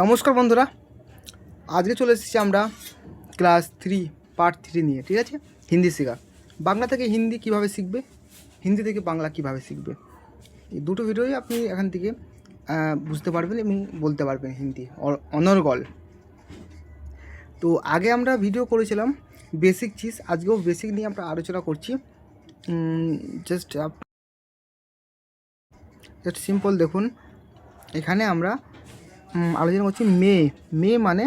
নমস্কার বন্ধুরা, আজকে চলে এসেছি আমরা ক্লাস 3 পার্ট 3 নিয়ে। ঠিক আছে, হিন্দি শেখা। বাংলা থেকে হিন্দি কিভাবে শিখবে, হিন্দি থেকে বাংলা কিভাবে শিখবে, এই দুটো ভিডিওই আপনি এখান থেকে বুঝতে পারবেন এবং বলতে পারবেন হিন্দি অনর্গল। তো আগে আমরা ভিডিও করেছিলাম বেসিক চিজ, আজকেও বেসিক নিয়ে আমরা আলোচনা করছি। জাস্ট সিম্পল দেখুন, এখানে আমরা আলোচনা করছি মে মানে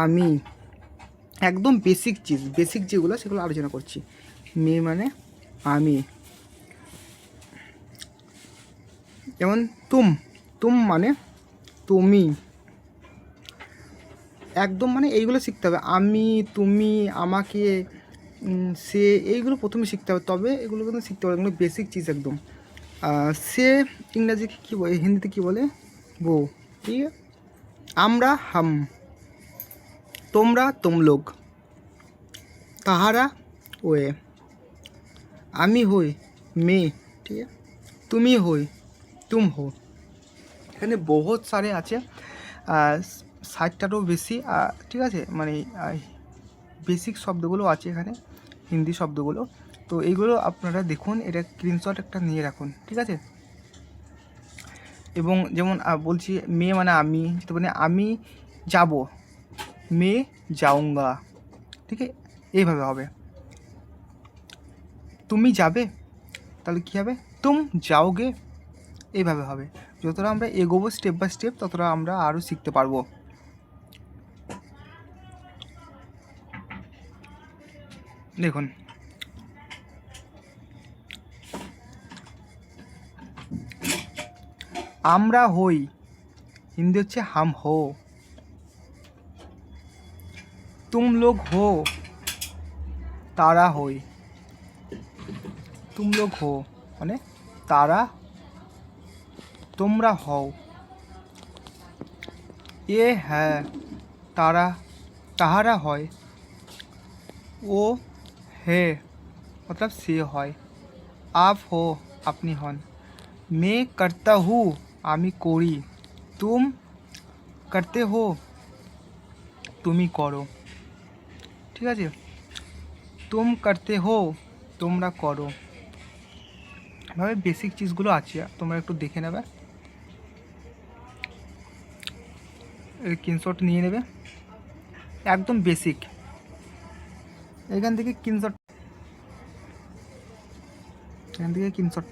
আমি, একদম বেসিক চিজ, বেসিক যেগুলো সেগুলো আলোচনা করছি। মে মানে আমি। যেমন তুম মানে তুমি, একদম মানে এইগুলো শিখতে হবে। আমি, তুমি, আমাকে, সে, এইগুলো প্রথমে শিখতে হবে, তবে এগুলো কিন্তু শিখতে হবে। এগুলো বেসিক চিজ একদম। সে ইংরাজি কী বলে, হিন্দিতে কী বলে, वो। ঠিক আছে, আমরা हम, তোমরা तुम लोग, তাহারা ওয়ে, আমি হই মে, ঠিক আছে, তুমি হই तुम हो। এখানে বহুত সারে আছে, 60টারও বেশি। ঠিক আছে, মানে বেসিক শব্দগুলো আছে এখানে, হিন্দি শব্দগুলো। তো এইগুলো আপনারা দেখুন, এটা স্ক্রিনশট একটা নিয়ে রাখুন। ঠিক আছে, এবং যেমন বলছি মে মানে আমি, তো মানে আমি যাব, মে যাউঙ্গা। ঠিক আছে, এইভাবে হবে। তুমি যাবে, তাহলে কী হবে, তুম যাওগে, এইভাবে হবে। যতটা আমরা এগোবো স্টেপ বাই স্টেপ, ততটা আমরা আরও শিখতে পারবো। দেখুন, আমরা হই, হিন্দি হচ্ছে হাম হো। তুম লোগ হো, তারা হই। তুম লোগ হো মানে তারা, তোমরা হও। এ হ্যাঁ, তারা, তাহারা হয়। ও হে मतलब সে হয়। আপ হো আপনি হন। मैं करता हूँ আমি করি। तुम करते हो তুমি করো। ঠিক আছে, तुम करते हो তোমরা করো। এভাবে বেসিক চিজগুলো আছে, তোমরা একটু দেখে নেবে, স্ক্রিনশট নিয়ে নেবে, একদম বেসিক। এখান থেকে স্ক্রিনশট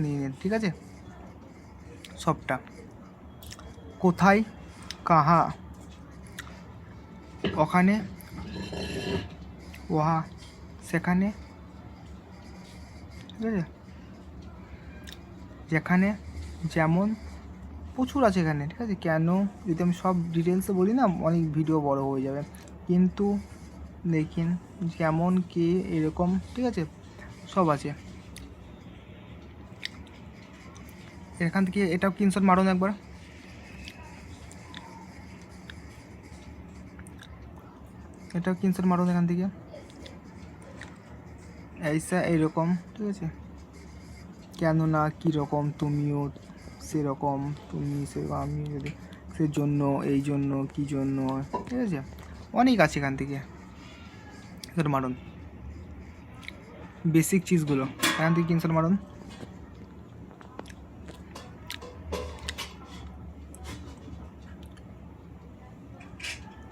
নিয়ে নিন। ঠিক আছে, সবটা। কোথায়, কাহা, ওখানে, ওহা, সেখানে। ঠিক আছে, যেখানে, যেমন, প্রচুর আছে এখানে। ঠিক আছে, কেন, যদি আমি সব ডিটেলসে বলি না, অনেক ভিডিও বড় হয়ে যাবে। কিন্তু দেখিন, যেমন কি, এরকম। ঠিক আছে, সব আছে এখান থেকে। এটাও স্ক্রিনশট মারুন একবার। এটাও স্ক্রিনশট মারুন এখান থেকে, এইসা এইরকম। ঠিক আছে, কেননা কীরকম, তুমিও সেরকম, তুমি সেরকম, আমি যদি সেজন্য, এই জন্য, কী জন্য। ঠিক আছে, অনেক আছে এখান থেকে। স্ক্রিনশট মারুন বেসিক চিজগুলো, এখান থেকে স্ক্রিনশট মারুন।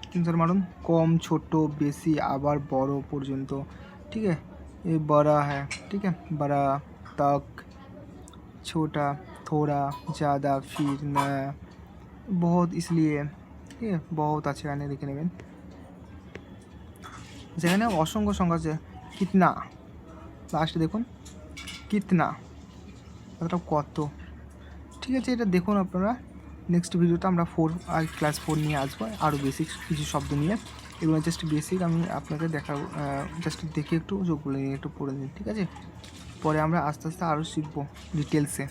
স্ক্রিনশট মারুন, কম, ছোট, বেশি, আবার বড় পর্যন্ত। ठीक है, ये बड़ा है। ठीक है, बड़ा, तक, छोटा, थोड़ा, ज़्यादा, फिर, नया, बहुत, इसलिए। ঠিক আছে, বহুত আছে এখানে, দেখে নেবেন। যেখানে অসংখ্য সংখ্যা আছে। কিতনা, লাস্টে দেখুন, কিতনা কথাটা কত। ঠিক আছে, এটা দেখুন আপনারা। নেক্সট ভিডিওতে আমরা ক্লাস 4 নিয়ে আসবো, আরও বেসিক কিছু শব্দ নিয়ে। এগুলো জাস্ট বেসিক আমি আপনাকে দেখাবো, জাস্ট দেখে একটু যোগগুলো নিয়ে একটু পড়ে নিন। ঠিক আছে, পরে আমরা আস্তে আস্তে আরও শিখবো ডিটেলসে।